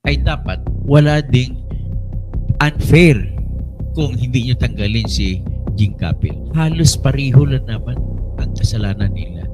ay dapat wala ding unfair kung hindi nyo tanggalin si Jing Capil. Halos pareho lang naman ang kasalanan nila.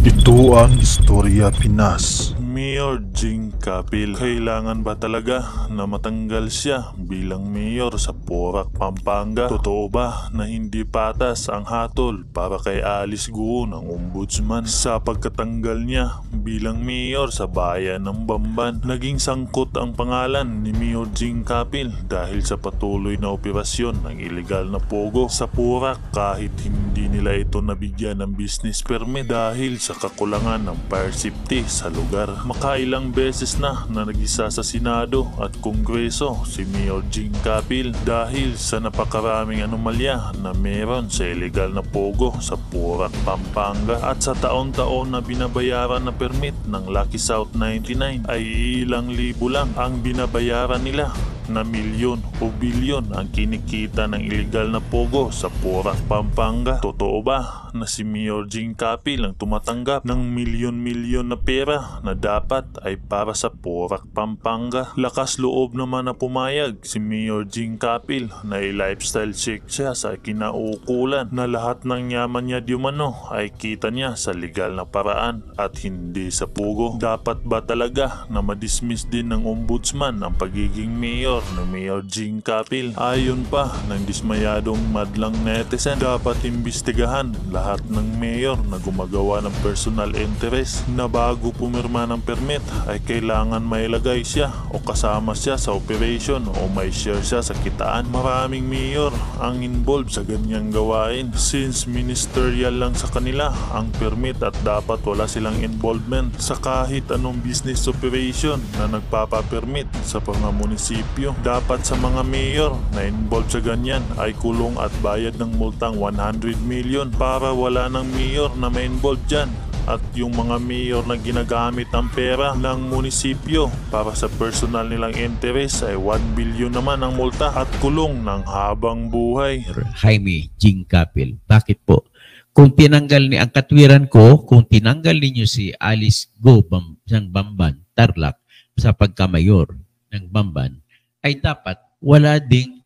Ito ang Istorya Pinas. Mayor Jing Capil, kailangan ba talaga na matanggal siya bilang mayor sa Porac, Pampanga? Totoo ba na hindi patas ang hatol para kay Alice Guo ng ombudsman sa pagkatanggal niya bilang mayor sa bayan ng Bamban? Naging sangkot ang pangalan ni Mayor Jing Capil dahil sa patuloy na operasyon ng ilegal na pogo sa Porac kahit hindi nila ito nabigyan ng business permit dahil sa kakulangan ng fire safety sa lugar. Makailang beses na nagisa sa Senado at Kongreso si Mayor Jing Capil dahil sa napakaraming anomalya na meron sa illegal na pogo sa Porac, Pampanga, at sa taon-taon na binabayaran na permit ng Lucky South 99 ay ilang libo lang ang binabayaran nila na milyon o bilyon ang kinikita ng illegal na pogo sa Porac, Pampanga. Totoo ba na si Mayor Jing Capil ang tumatanggap ng milyon-milyon na pera na dapat ay para sa Porac, Pampanga? Lakas loob naman na pumayag si Mayor Jing Capil na i-lifestyle check siya sa kinaukulan na lahat ng yaman niya di umano ay kita niya sa legal na paraan at hindi sa pogo. Dapat ba talaga na madismiss din ng ombudsman ang pagiging mayor na Mayor Jing Capil? Ayon pa ng dismayadong madlang netizen, dapat imbestigahan lahat ng mayor na gumagawa ng personal interest na bago pumirma ng permit ay kailangan mailagay siya o kasama siya sa operation o may share siya sa kitaan. Maraming mayor ang involved sa ganyang gawain since ministerial lang sa kanila ang permit at dapat wala silang involvement sa kahit anong business operation na nagpapapermit sa mga munisipyo. Dapat sa mga mayor na involved sa ganyan ay kulong at bayad ng multang 100 million para wala ng mayor na may involved dyan. At yung mga mayor na ginagamit ang pera ng munisipyo para sa personal nilang interest ay 1 billion naman ang multa at kulong ng habang buhay. Jaime Jing Capil, bakit po? Kung tinanggal ni ang katwiran ko, kung tinanggal ninyo si Alice Guo ng Bamban, Tarlac, sa pagkamayor ng Bamban, ay dapat wala ding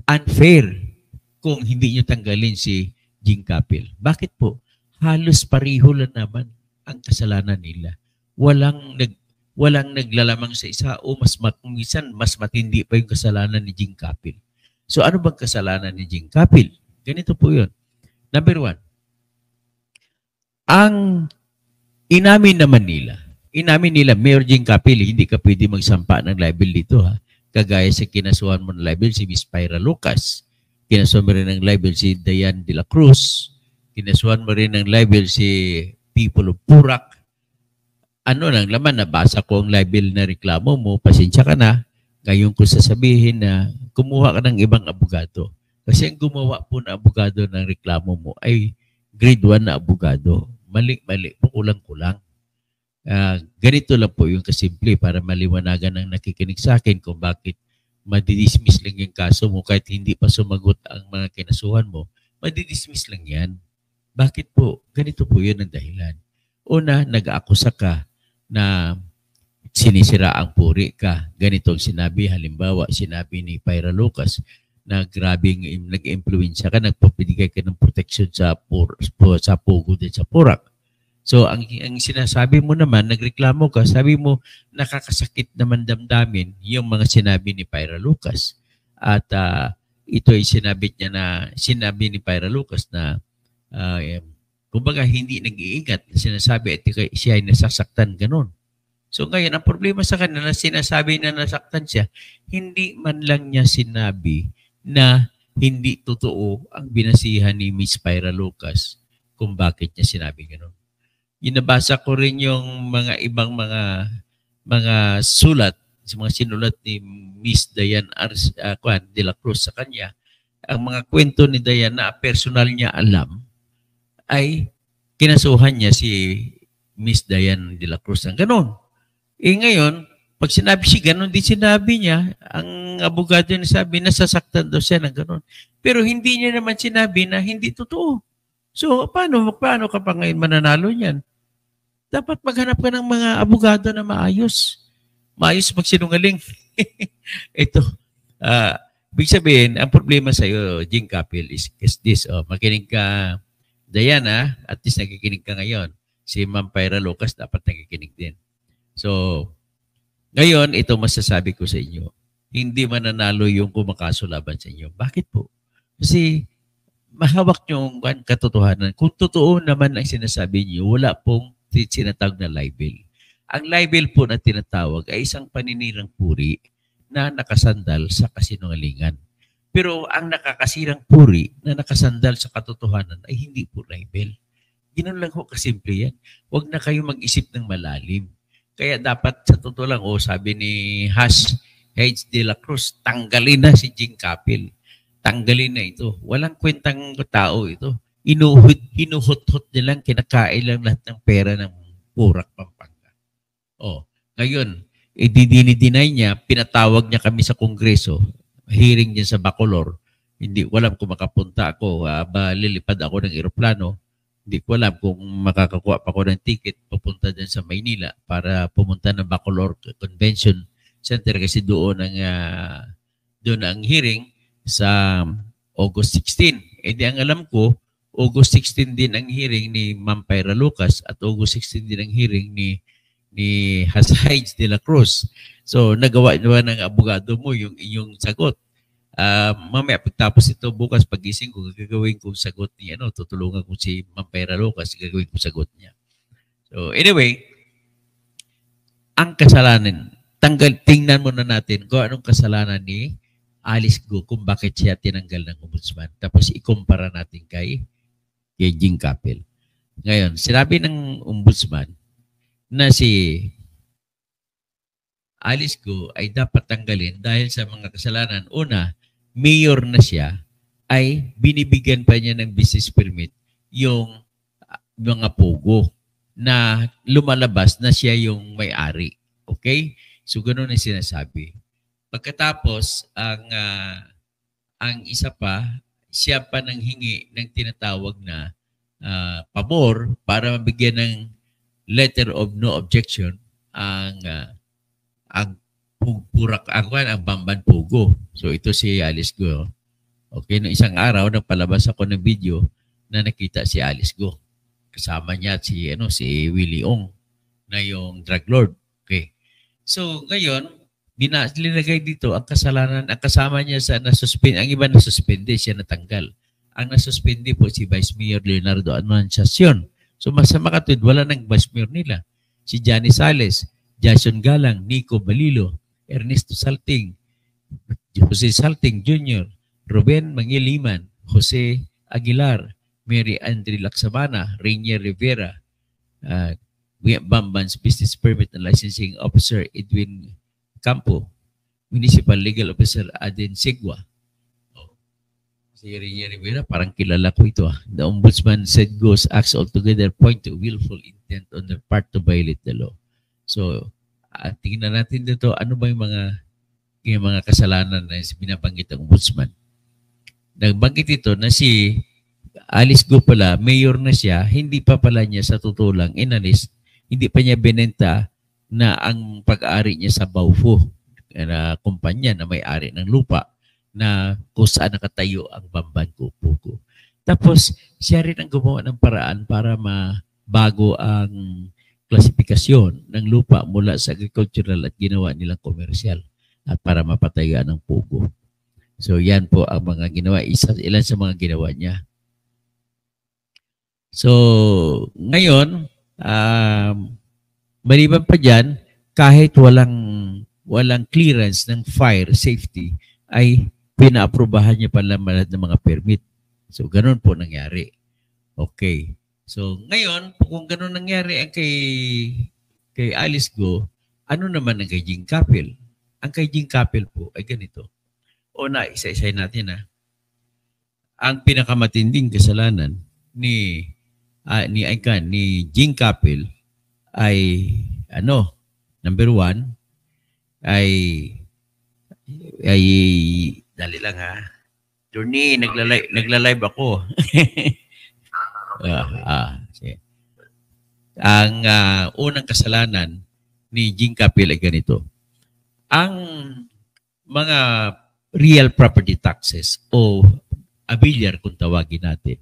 unfair kung hindi nyo tanggalin si Jing Capil. Bakit po? Halos pareho lang naman ang kasalanan nila. Walang naglalamang sa isa o minsan mas matindi pa yung kasalanan ni Jing Capil. So ano bang kasalanan ni Jing Capil? Ganito po yun. Number one, ang inamin nila, Mayor Jing Capil, hindi ka pwede magsampa ng libel dito ha. Kagaya sa kinasuhan mo ng libel si Miss Pyra Lucas, kinasuhan mo rin ng libel si Diane de la Cruz, kinasuhan mo rin ng libel si People of Porac. Ano nang laman, nabasa ko ang libel na reklamo mo, pasensya ka na, ngayon ko sasabihin na kumuha ka ng ibang abogado. Kasi ang gumawa po na abogado ng reklamo mo ay grade 1 na abogado. Mali-mali po, kulang-kulang. Ganito lang po yung kasimple para maliwanagan ng nakikinig sa akin kung bakit madidismiss lang yung kaso mo kahit hindi pa sumagot ang mga kinasuhan mo. Madidismiss lang yan. Bakit po? Ganito po yun ang dahilan. Una, nag-aakusa ka na sinisira ang puri ka. Ganito ang sinabi, halimbawa, sinabi ni Pyra Lucas na grabing nag-impluensya ka, nagpapibigay ka ng protection sa pogo din sa Porac. So, ang sinasabi mo naman, nagreklamo ka, sabi mo, nakakasakit naman damdamin yung mga sinabi ni Pyra Lucas. At ito ay sinabi ni Pyra Lucas na kumbaga hindi nag-iingat, sinasabi at siya ay nasasaktan, ganun. So ngayon, ang problema sa kanya na sinasabi na nasaktan siya, hindi man lang niya sinabi na hindi totoo ang binasihan ni Miss Pyra Lucas kung bakit niya sinabi ganun. Inabasa ko rin yung mga ibang mga sulat, mga sinulat ni Miss Diane de la Cruz sa kanya. Ang mga kwento ni Diane na personal niya alam ay kinasuhan niya si Miss Diane de la Cruz ng ganon. Ngayon, pag sinabi siya ganon din sinabi niya, ang abogado niya sabi nasasaktan daw siya ng ganon. Pero hindi niya naman sinabi na hindi totoo. So, paano ka pa ngayon mananalo niyan? Dapat maghanap ka ng mga abogado na maayos. maayos magsinungaling. Ito, ibig sabihin, ang problema sa iyo, Jing Kapil, is this. Makinig ka, Diana, at least nakikinig ka ngayon. Si Ma'am Pyra Lucas dapat nakikinig din. So, ngayon, ito masasabi ko sa inyo. Hindi mananalo yung kumakaso laban sa inyo. Bakit po? Kasi mahawak nyo ang katotohanan. Kung totoo naman ang sinasabi niyo, wala pong sinatawag na libel. Ang libel po na tinatawag ay isang paninirang puri na nakasandal sa kasinungalingan. Pero ang nakakasirang puri na nakasandal sa katotohanan ay hindi po libel. Ganoon lang ho kasimple yan. Huwag na kayo mag-isip ng malalim. Kaya dapat sa totoo lang, sabi ni Hayes de la Cruz, tanggalin na si Jing Kapil. Tanggalin na ito. Walang kwentang tao ito. Inuhot-hot nilang, kinakain lang lahat ng pera ng Purak, Pampanga. Ngayon, ididini-deny niya, pinatawag niya kami sa Kongreso, hearing niya sa Bacolor. Hindi ko alam kung makapunta ako, lilipad ako ng eroplano. Hindi ko alam kung makakakuha pa ako ng ticket papunta dyan sa Maynila para pumunta ng Bacolor Convention Center kasi doon ang hearing sa August 16. Di ang alam ko, August 16 din ang hearing ni Ma'am Pyra Lucas at August 16 din ang hearing ni Hayes de la Cruz. So, nagawa ng abogado mo yung inyong sagot. Mamaya pagtapos ito bukas pagising ko, gagawin kong sagot niya. Tutulungan ko si Ma'am Pyra Lucas, gagawin kong sagot niya. So, anyway, ang kasalanan, tingnan muna natin kung anong kasalanan ni Alice Go kung bakit siya tinanggal ng ombudsman. Tapos ikumpara natin kay Jing Kapil. Ngayon, sinabi ng ombudsman na si Alice Go ay dapat tanggalin dahil sa mga kasalanan. Una, mayor na siya, ay binibigyan pa niya ng business permit yung mga pogo na lumalabas na siya yung may-ari. Okay? So, ganoon ang sinasabi. Pagkatapos, ang isa pa, siya pa nang hingi ng tinatawag na pabor para mabigyan ng letter of no objection ang Bamban Pugo. So ito si Alice Go. Okay, no isang araw nagpalabas ako ng video na nakita si Alice Go. Kasama niya si Willie Ong na yung drug lord. Okay. So ngayon, linagay dito ang kasalanan, ang kasama niya sa nasuspend, ang iba nasuspende, siya natanggal. Ang nasuspende po si Vice Mayor Leonardo Anunciacion. So masama katulad, wala ng Vice Mayor nila. Si Johnny Sales, Jason Galang, Nico Balilo, Ernesto Salting, Jose Salting Jr., Ruben Mangiliman, Jose Aguilar, Mary Andre Laksabana, Rainier Rivera, Bamban's Business Permit and Licensing Officer Edwin Campo, Municipal Legal Officer Aden Sigwa. Si Rainier Rivera, parang kilala ko ito. The Ombudsman said Go's acts altogether point to willful intent on their part to violate the law. So, tingnan natin dito, ano ba yung mga kasalanan na binabanggit ng Ombudsman. Nagbanggit ito na si Alice Go pala, mayor na siya, hindi pa pala niya sa totoo lang inalis, hindi pa niya binenta na ang pag-aari niya sa Baufo, na kumpanya na may-ari ng lupa, na kung saan nakatayo ang Bamban Pugo. Tapos, siya rin ang gumawa ng paraan para mabago ang klasifikasyon ng lupa mula sa agricultural at ginawa nilang komersyal at para mapatayan ng pugo. So, yan po ang mga ginawa. Ilan sa mga ginawa niya. So, ngayon, maliban pa dyan, kahit walang clearance ng fire safety, ay pinaaprobahan niya pala ng mga permit. So, ganun po nangyari. Okay. So, ngayon, kung ganun nangyari ang kay Alice Go, ano naman ang kay Jing Kapil? Ang kay Jing Kapil po ay ganito. Isa-isay natin Ang pinakamatinding kasalanan ni Jing Kapil ay number one, ay dali lang Journey, nagla-live ako. Ang unang kasalanan ni Jing Kapil ay ganito. Ang mga real property taxes o amilyar kung tawagin natin,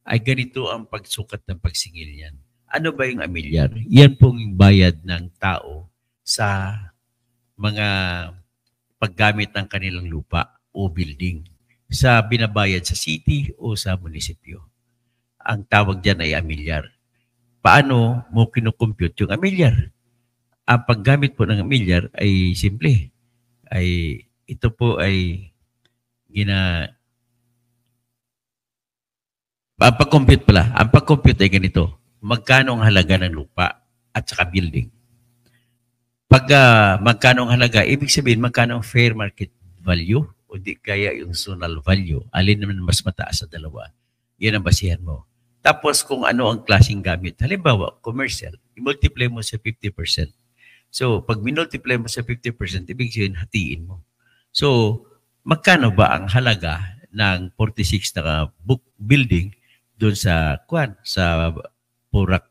ay ganito ang pagsukat ng pagsingil niyan. Ano ba yung amilyar? Yan pong yung bayad ng tao sa mga paggamit ng kanilang lupa o building sa binabayad sa city o sa munisipyo. Ang tawag dyan ay amilyar. Paano mo kinukompute yung amilyar? Ang paggamit po ng amilyar ay simple. Ito po ay ang pag-compute pala. Ang pag-compute ay ganito. Magkano ang halaga ng lupa at saka building? Pag magkano ang halaga, ibig sabihin magkano ang fair market value o di kaya yung zonal value. Alin naman mas mataas sa dalawa. Yan ang basihan mo. Tapos kung ano ang klaseng gamit. Halimbawa, commercial. I-multiply mo sa 50%. So, pag minultiply mo sa 50%, ibig sabihin hatiin mo. So, magkano ba ang halaga ng 46 na book building doon sa purak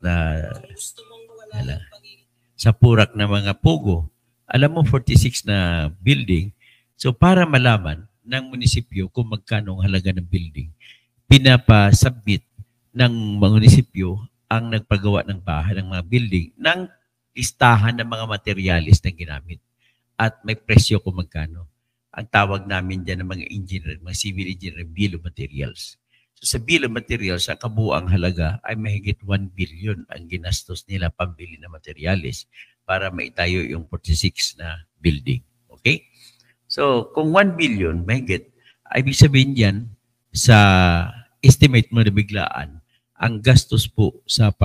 na mga pugo? Alam mo, 46 na building. So, para malaman ng munisipyo kung magkano ang halaga ng building, pinapasubmit ng munisipyo ang nagpagawa ng bahay, ng mga building, ng listahan ng mga materialis na ginamit. At may presyo kung magkano. Ang tawag namin dyan ng mga engineer, mga civil engineer, bill of materials. So sa bill of materials, ang kabuang halaga ay mahigit 1 billion ang ginastos nila pambili ng materialis para maitayo yung 46 na building. Okay? So kung 1 billion mahigit, ay ibig sabihin yan sa estimate mo na biglaan, ang gastos po sa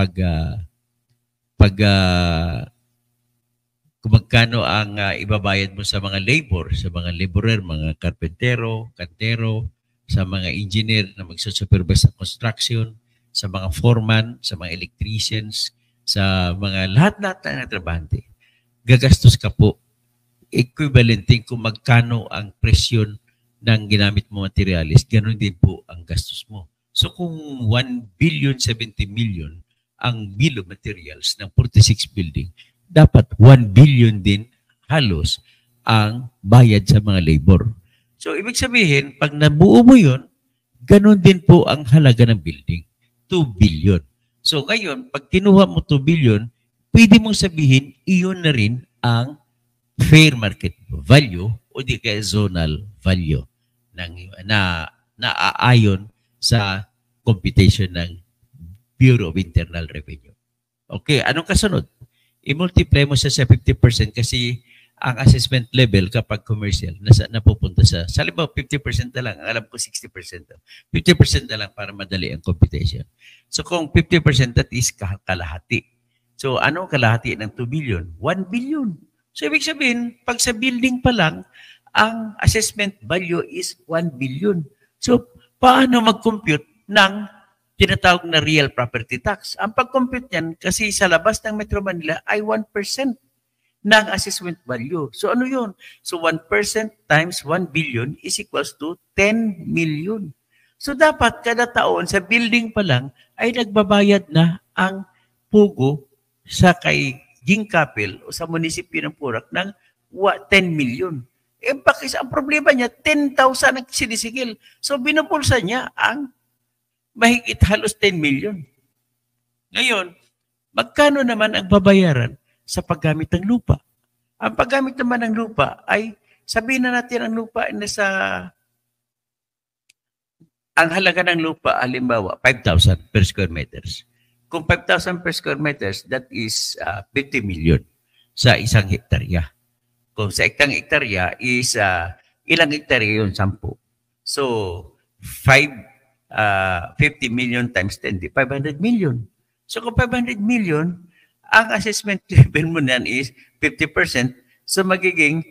kung magkano ang ibabayad mo sa mga labor, sa mga laborer, mga karpentero, kantero, sa mga engineer na magsusupervise sa construction, sa mga foreman, sa mga electricians, sa mga lahat-lahat na trabahante. Gagastos ka po equivalenting kung magkano ang presyon ng ginamit mo materialis, ganoon din po ang gastos mo. So kung 1 billion 70 million ang bill of materials ng 46 building, dapat 1 billion din halos ang bayad sa mga labor. So, ibig sabihin, pag nabuo mo yun, ganun din po ang halaga ng building. 2 billion. So, ngayon, pag kinuha mo 2 billion, pwede mong sabihin, iyon na rin ang fair market value o di kaya zonal value na aayon sa computation ng Bureau of Internal Revenue. Okay, anong kasunod? I-multiply mo siya sa 50% kasi ang assessment level kapag commercial napupunta sa halimbawa 50% na lang, alam ko 60%. 50% na lang para madali ang computation. So kung 50%, that is kalahati. So ano kalahati ng 2 billion? 1 billion. So ibig sabihin, pag sa building pa lang, ang assessment value is 1 billion. So paano mag-compute ng tinatawag na real property tax? Ang pag-compute niyan, kasi sa labas ng Metro Manila ay 1% ng assessment value. So ano yun? So 1% times 1 billion is equals to 10 million. So dapat kada taon sa building pa lang ay nagbabayad na ang pugo sa kay Gingkapil o sa munisipyo ng Porac ng 10 million. Eh bakit ang problema niya, 10,000 ang sinisigil. So binupulsa niya ang mahigit halos 10 million. Ngayon, magkano naman ang babayaran sa paggamit ng lupa? Ang paggamit naman ng lupa ay, sabihin na natin ang lupa ang halaga ng lupa, halimbawa, 5,000 per square meters. Kung 5,000 per square meters, that is 50 million sa isang hektarya. Kung sa isang hektarya is, ilang hektarya yun? 10. So, 50 million times 10, 500 million. So kung 500 million, ang assessment level mo niyan is 50%. So magiging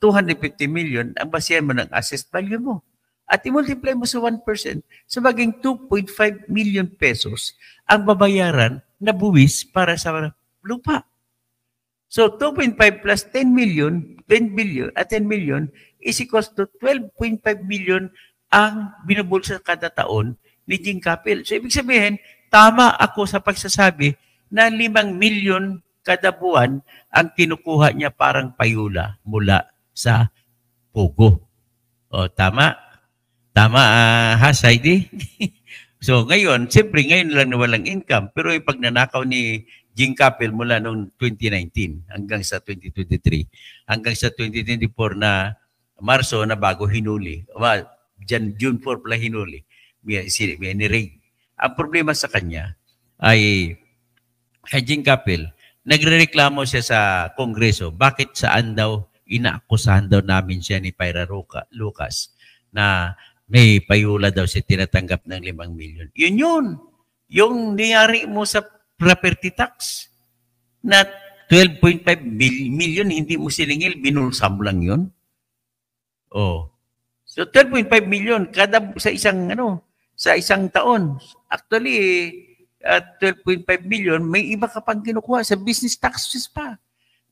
250 million ang basihan mo ng assessed value mo. At i-multiply mo sa 1%. So magiging 2.5 million pesos ang babayaran na buwis para sa lupa. So 2.5 plus 10 million is equals to 12.5 million ang binubulsa kada taon ni Gingkapil. So, ibig sabihin, tama ako sa pagsasabi na 5 milyon kada buwan ang kinukuha niya parang payula mula sa Pogo. O, tama? Tama, Heidi? So, ngayon, siyempre, ngayon lang na walang income. Pero yung pagnanakaw ni Jing Capel mula noong 2019 hanggang sa 2023, hanggang sa 2024 na Marso na bago hinuli. June 4 pala hinuli. Ni Ray. Ang problema sa kanya ay kay Jing Capel, nagrereklamo siya sa Kongreso. Bakit saan daw inaakusahan daw namin siya ni Pyra Lucas na may payula daw siya tinatanggap ng 5 milyon. Yun yun. Yung nangyari mo sa property tax na 12.5 million hindi mo siningil, binulsa mo lang yun. Oh. So 12.5 million kada sa isang taon. Actually, 12.5 million, may iba ka pang kinukuha sa business taxes pa.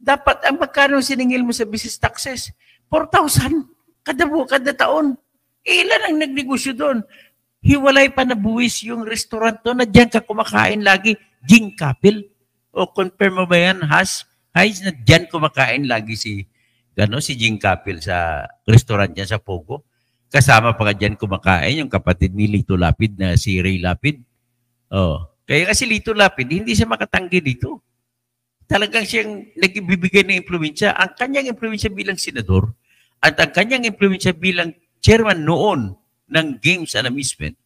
Dapat ang magkano siningil mo sa business taxes? 4,000 kada taon. Ilan ang nagnegosyo doon? Hiwalay pa na buwis yung restaurant doon na diyan ka kumakain lagi. Jing Capel. O confirm mo ba yan, Has? Has na diyan kumakain lagi si Jing Capel sa restaurant niya sa Pogo. Kasama pa ka diyan kumakain yung kapatid ni Lito Lapid na si Ray Lapid. Oh. Kaya kasi Lito Lapid, hindi siya makatanggi dito. Talagang siyang nagbibigay ng impluwensya. Ang kanyang impluwensya bilang senador at ang kanyang impluwensya bilang chairman noon ng Games and Amusement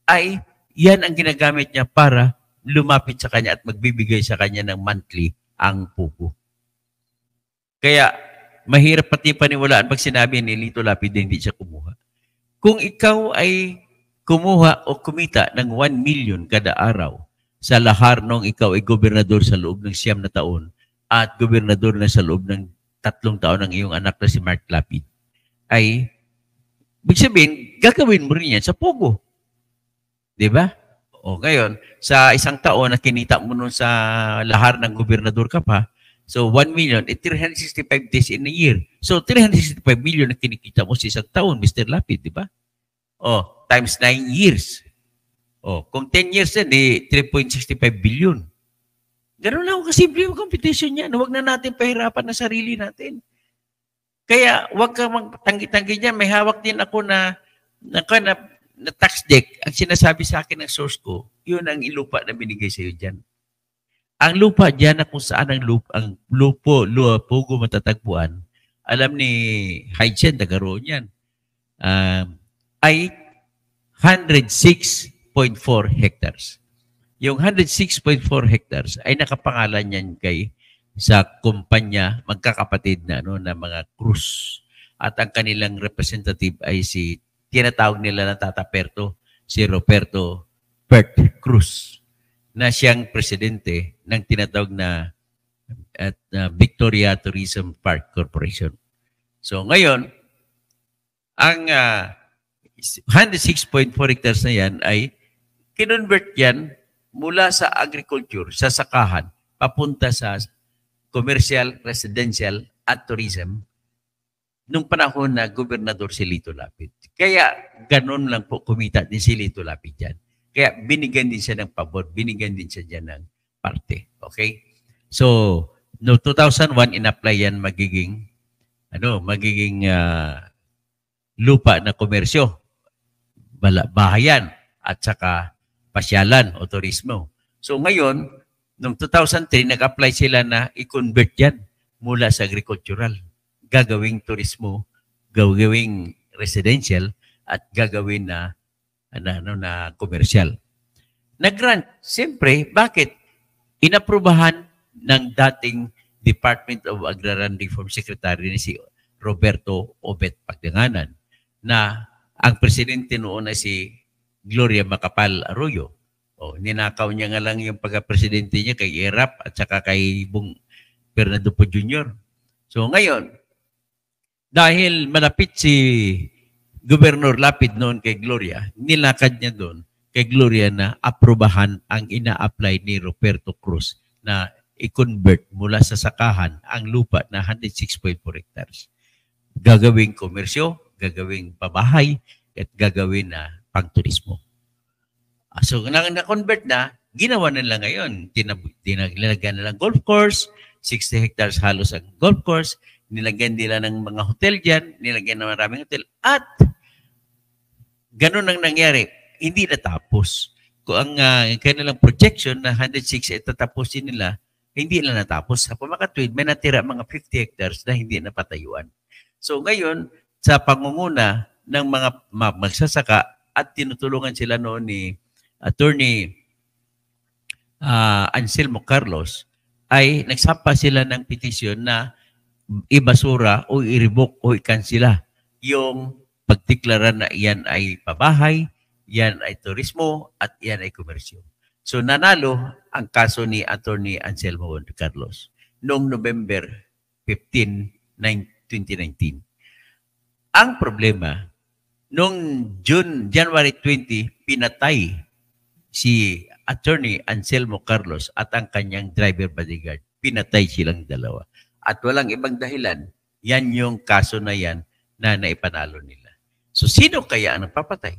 ay yan ang ginagamit niya para lumapit sa kanya at magbibigay sa kanya ng monthly ang Pogo. Kaya mahirap pati paniwalaan pag sinabi ni Lito Lapid na hindi siya kumuha. Kung ikaw ay kumuha o kumita ng 1 million kada araw sa lahar nung ikaw ay gobernador sa loob ng 9 na taon at gobernador na sa loob ng 3 taon ng iyong anak na si Mark Lapid, ay ibig sabihin, gagawin mo rin yan sa Pogo. Diba? O ngayon, sa isang taon na kinita mo nun sa lahar ng gobernador ka pa, so 1 million, 365 days in a year. So 365 million na kinikita mo sa isang taon, Mr. Lapid, diba? O, times 9 years. O, kung 10 years yan, 3.65 billion. Ganun lang ako kasimple yung competition niya. Huwag na natin pahirapan na sarili natin. Kaya huwag kang magtanggi-tanggi niya. May hawak din ako na tax deck. Ang sinasabi sa akin ng source ko, yun ang lupa na binigay sa iyo dyan. Ang lupa dyan na kung saan ang Pogo matatagpuan, alam ni Haidsen, tagaroon yan, ay 106.4 hectares. Yung 106.4 hectares ay nakapangalan yan sa kumpanya, magkakapatid na mga Cruz. At ang kanilang representative ay tinatawag nila na Tata Perto, si Roberto Pert Cruz, na siyang presidente ng tinatawag na Victoria Tourism Park Corporation. So ngayon, ang 106.4 hectares na yan ay kinonvert yan mula sa agriculture, sa sakahan, papunta sa commercial, residential, at tourism nung panahon na gobernador si Lito Lapid. Kaya ganun lang po kumita din si Lito Lapid dyan. Kaya binigyan din siya ng pabor, binigyan din siya dyan ng parte. Okay? So, no 2001, in-apply yan magiging lupa na komersyo, bahayan, at saka pasyalan o turismo. So ngayon, noong 2003, nag-apply sila na i-convert yan mula sa agricultural. Gagawing turismo, gagawing residential, at gagawin na komersyal. Nag-grant. Siyempre, bakit? Inaprubahan ng dating Department of Agrarian Reform Secretary ni si Roberto Obet Pagdanganan na ang presidente noon ay si Gloria Macapagal Arroyo. Ninakaw niya nga lang yung pagka-presidente niya kay Erap at saka kay Bong Fernando Po Jr. So ngayon, dahil malapit si Governor Lapid noon kay Gloria, nilakad niya doon kay Gloria na aprobahan ang ina-apply ni Roberto Cruz na i-convert mula sa sakahan ang lupa na 106.4 hectares. Gagawing komersyo, gagawing pabahay, at gagawin na pangturismo. So, na-convert na, ginawa nila ngayon. Tinagyan nila golf course, 60 hectares halos ang golf course, nilagyan nila ng mga hotel dyan, nilagyan ng maraming hotel, at ganun ang nangyari. Hindi natapos. Kung ang kanilang projection na 106 ay tatapusin nila, hindi na natapos. Sa pumakatwid, may natira mga 50 hectares na hindi napatayuan. So ngayon, sa pangunguna ng mga magsasaka at tinutulungan sila noon ni Attorney Anselmo Carlos, ay nagsampa sila ng petisyon na ibasura o i-revoke o i-cancela yung pagdeklara na iyan ay pabahay, yan ay turismo, at yan ay komersyo. So nanalo ang kaso ni Attorney Anselmo Carlos noong November 15, 2019. Ang problema, noong January 20, pinatay si Attorney Anselmo Carlos at ang kanyang driver bodyguard. Pinatay silang dalawa. At walang ibang dahilan, yan yung kaso na yan na naipanalo nila. So sino kaya ang nagpapatay?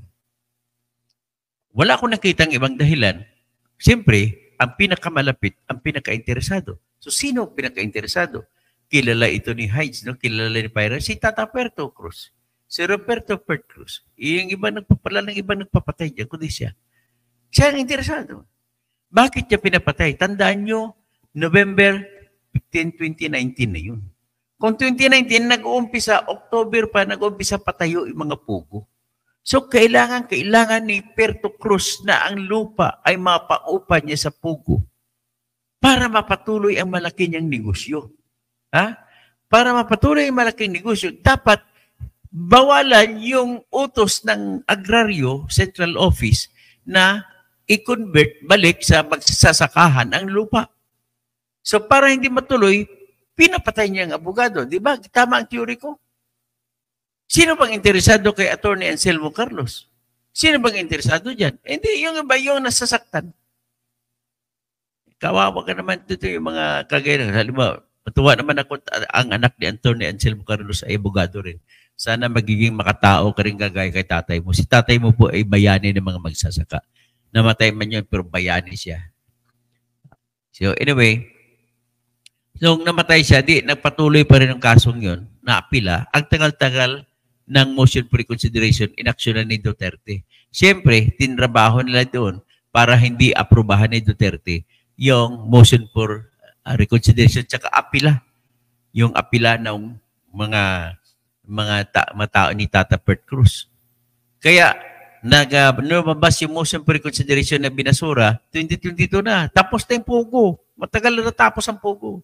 Wala akong nakitang ibang dahilan. Siyempre, ang pinakamalapit, ang pinaka-interesado. So sino ang pinaka-interesado? Kilala ito ni Hides, no? Kilala ni Pyra, si Tata Puerto Cruz. Si Roberto Puerto Cruz. Yung iba nagpapala ng iba nagpapatay dyan, kundi siya. Siya ang interesado. Bakit niya pinapatay? Tandaan nyo, November 15, 2019 na yun. Kung 2019, nag-uumpisa, October pa, nag-uumpisa patayo yung mga pugo. So, kailangan ni Puerto Cruz na ang lupa ay mapaupa niya sa pugo para mapatuloy ang malaki niyang negosyo. Ha? Para mapatuloy ang malaking negosyo, dapat bawalan yung utos ng agraryo, central office, na i-convert balik sa magsasakahan ang lupa. So para hindi matuloy, pinapatay niya ang abogado. Di ba? Tama ang theory ko. Sino bang interesado kay Attorney Anselmo Carlos? Sino bang interesado dyan? Hindi, yung iba yung nasasaktan. Kawawa ka naman dito yung mga kagaya. Halimbawa, matuwa naman ako, ang anak ni Attorney Anselmo Carlos ay abogado rin. Sana magiging makatao ka rin kagaya kay tatay mo. Si tatay mo po ay bayani ng mga magsasaka. Namatay man yun, pero bayani siya. So anyway, nung namatay siya, nagpatuloy pa rin ang kasong yun, naapila. Ang tagal-tagal ng motion for reconsideration, inaksyonan ni Duterte. Siyempre, tinrabaho nila doon para hindi aprobahan ni Duterte yung motion for reconsideration tsaka apila. Yung apila ng mga tao ni Tata Puerto Cruz. Kaya, lumabas yung motion for reconsideration na binasura, 2022 na. Tapos na yung Pogo. Matagal na natapos ang Pogo.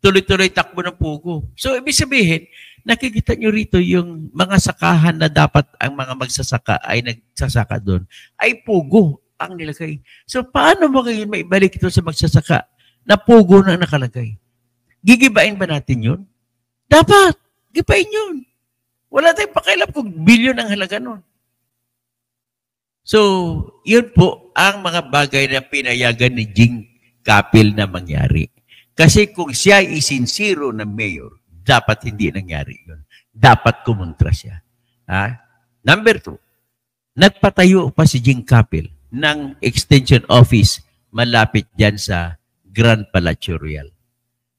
Tuloy-tuloy takbo ng Pogo. So, ibig sabihin, nakikita nyo rito yung mga sakahan na dapat ang mga magsasaka ay nagsasaka doon, ay Pogo ang nilagay. So, paano mo ngayon maibalik ito sa magsasaka na Pogo na nakalagay? Gigibain ba natin yun? Dapat. Gibain yun. Wala tayong pakialam kung bilyon ang halaga nun. So, yun po ang mga bagay na pinayagan ni Jing Capil na mangyari. Kasi kung siya ay sincero na mayor, dapat hindi nangyari yun. Dapat kumontra siya. Ha? Number 2, nagpatayo pa si Jing Capil ng extension office malapit dyan sa Grand Palacio Real.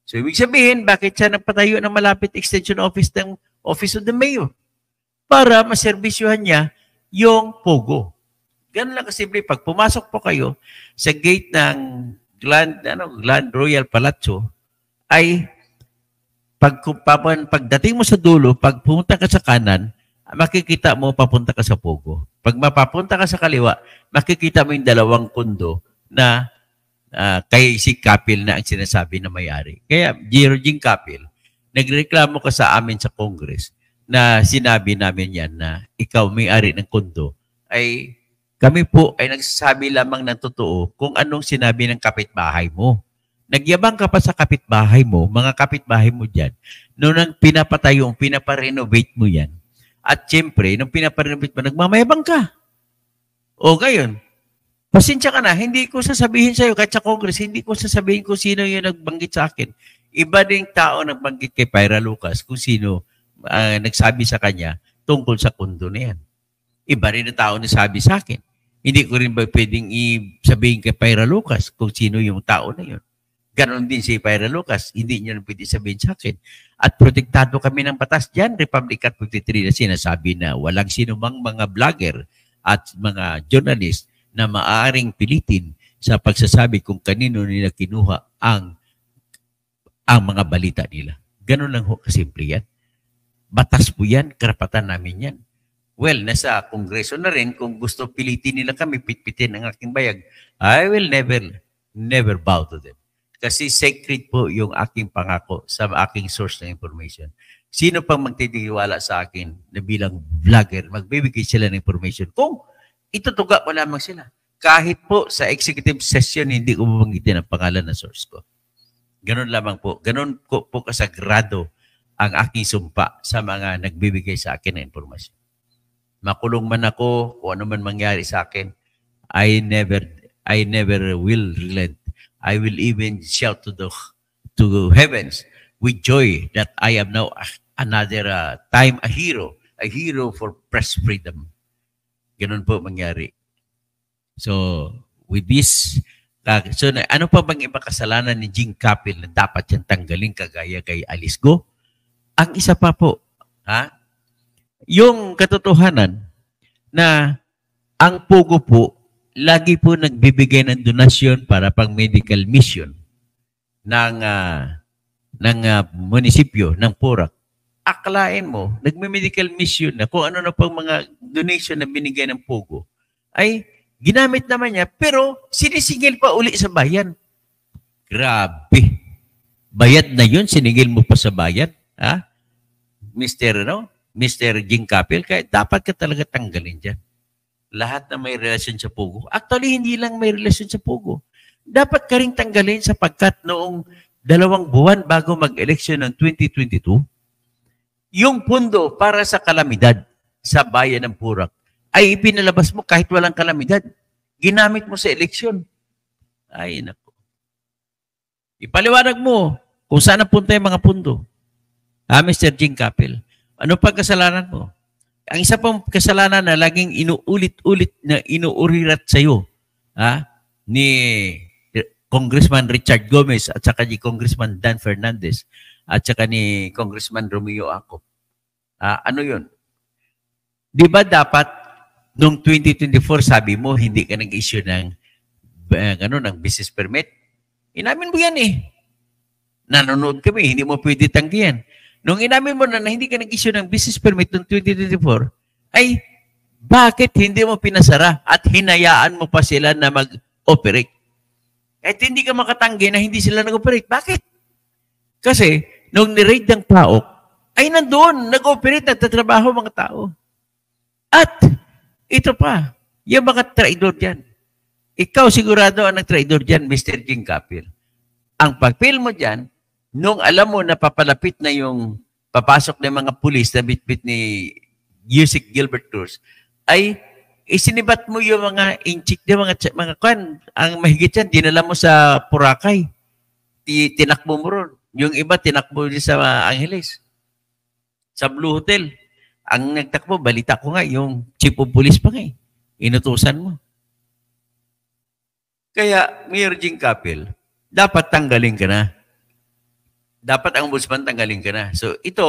So, ibig sabihin, bakit siya nagpatayo ng malapit extension office ng Office of the Mayor? Para maservisyohan niya yung Pogo. Ganun lang kasimple. Pag pumasok po kayo sa gate ng Grand Royal Palazzo, ay pagdating mo sa dulo, pag pumunta ka sa kanan, makikita mo papunta ka sa Pogo. Pag mapapunta ka sa kaliwa, makikita mo yung dalawang kundo na kay si Capil na ang sinasabi na may-ari. Kaya, Jing Capil, nagreklamo ka sa amin sa Congress na sinabi namin yan na ikaw may-ari ng kundo, ay kami po ay nagsasabi lamang ng totoo kung anong sinabi ng kapitbahay mo. Nagyabang ka pa sa kapitbahay mo, mga kapitbahay mo dyan, noong pinapatayo, pinaparenovate mo yan. At siyempre, nung pinaparenovate mo, nagmamayabang ka. O ngayon, pasensya ka na, hindi ko sasabihin sa'yo, kahit sa Congress, hindi ko sasabihin kung sino yung nagbanggit sa akin. Iba ding tao nagbanggit kay Pyra Lucas kung sino nagsabi sa kanya tungkol sa kundo na yan. Iba rin ang tao nagsabi sa akin. Hindi ko rin ba pwedeng sabihin kay Pyra Lucas kung sino yung tao na yun. Ganon din si Pyra Lucas. Hindi niyo pwede sabihin sa akin. At protektado kami ng batas dyan. Republic Act 53 na sinasabi na walang sinumang mga vlogger at mga journalist na maaaring pilitin sa pagsasabi kung kanino nila kinuha ang mga balita nila. Ganon lang ho kasimple yan. Batas po yan, karapatan namin yan. Well, nasa kongreso na rin, kung gusto pilitin nila kami, pitpitin ang aking bayag, I will never bow to them. Kasi sacred po yung aking pangako sa aking source ng information. Sino pang magtitiwala sa akin na bilang vlogger, magbibigay sila ng information kung itutuga mo lamang sila. Kahit po sa executive session, hindi ko mabanggitin ang pangalan ng source ko. Ganon lamang po. Ganon po kasagrado ang aking sumpa sa mga nagbibigay sa akin ng informasyon. Makulong man ako, kung ano man mangyari sa akin, I never will relent. I will even shout to heavens with joy that I am now another time a hero for press freedom. Ganun po mangyari. So, with this, ano pa bang iba kasalanan ni Jing Capil na dapat siyang tanggalin kagaya kay Alice Go? Ang isa pa po, yung katotohanan na ang Pogo po lagi po nagbibigay ng donasyon para pang medical mission ng munisipyo ng Porac. Akalain mo, nagme-medical mission na kung ano na pang mga donation na binigay ng Pogo, ay ginamit naman niya, pero sinisingil pa uli sa bayan. Grabe. Bayad na yun, siningil mo pa sa bayan. Mr. Jing Capil, kaya dapat ka talaga tanggalin dyan. Lahat na may relasyon sa Pogo. Actually, hindi lang may relasyon sa Pogo. Dapat ka rin tanggalin sapagkat noong 2 buwan bago mag-eleksyon ng 2022, yung pundo para sa kalamidad sa bayan ng Porac ay ipinalabas mo kahit walang kalamidad. Ginamit mo sa eleksyon. Ay, naku. Ipaliwanag mo kung saan napunta yung mga pundo. Mr. Jing Capil, ano pa kasalanan mo? Ang isa pang kasalanan na laging inuulit-ulit na inuurirat sa iyo ni Congressman Richard Gomez at saka ni Congressman Dan Fernandez at saka ni Congressman Romeo Acop. Ano yun? Di ba dapat noong 2024 sabi mo hindi ka nag-issue ng business permit? Inamin mo yan eh. Nanonood kami, hindi mo pwede tanggihan. Nung inamin mo na hindi ka nag-issue ng business permit noong 2024, ay bakit hindi mo pinasara at hinayaan mo pa sila na mag-operate? At hindi ka makatanggi na hindi sila nag-operate. Bakit? Kasi nung ni-raid ng PAOK, ay nandoon, nag-operate, nagtatrabaho mga tao. At ito pa, yung mga traidor dyan. Ikaw sigurado ang nag-traidor dyan, Mr. Jing Capil. Ang pag-feel mo dyan, nung alam mo na papalapit na yung papasok ng mga pulis na bitbit ni Yusik Gilbert Cruz, ay isinibat mo yung mga inchik na mga kan, ang mahigit yan, dinala mo sa Boracay. Tinakbo mo ron. Yung iba, tinakbo din sa Angeles. Sa Blue Hotel. Ang nagtakbo, balita ko nga, yung chief of police pa nga eh. Inutusan mo. Kaya, Mayor Jing Capil, dapat tanggalin ka na. Dapat ang ombudsman tanggalin ka na. So ito,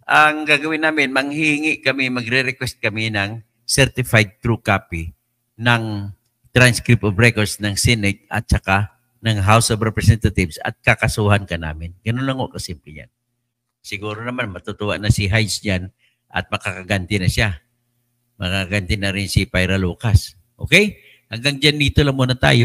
ang gagawin namin, manghihingi kami, magre-request kami ng certified true copy ng transcript of records ng Senate at saka ng House of Representatives at kakasuhan ka namin. Ganun lang o kasimple yan. Siguro naman matutuwa na si Hydes dyan at makakaganti na siya. Makakaganti na rin si Pyra Lucas. Okay? Hanggang dyan dito lang muna tayo.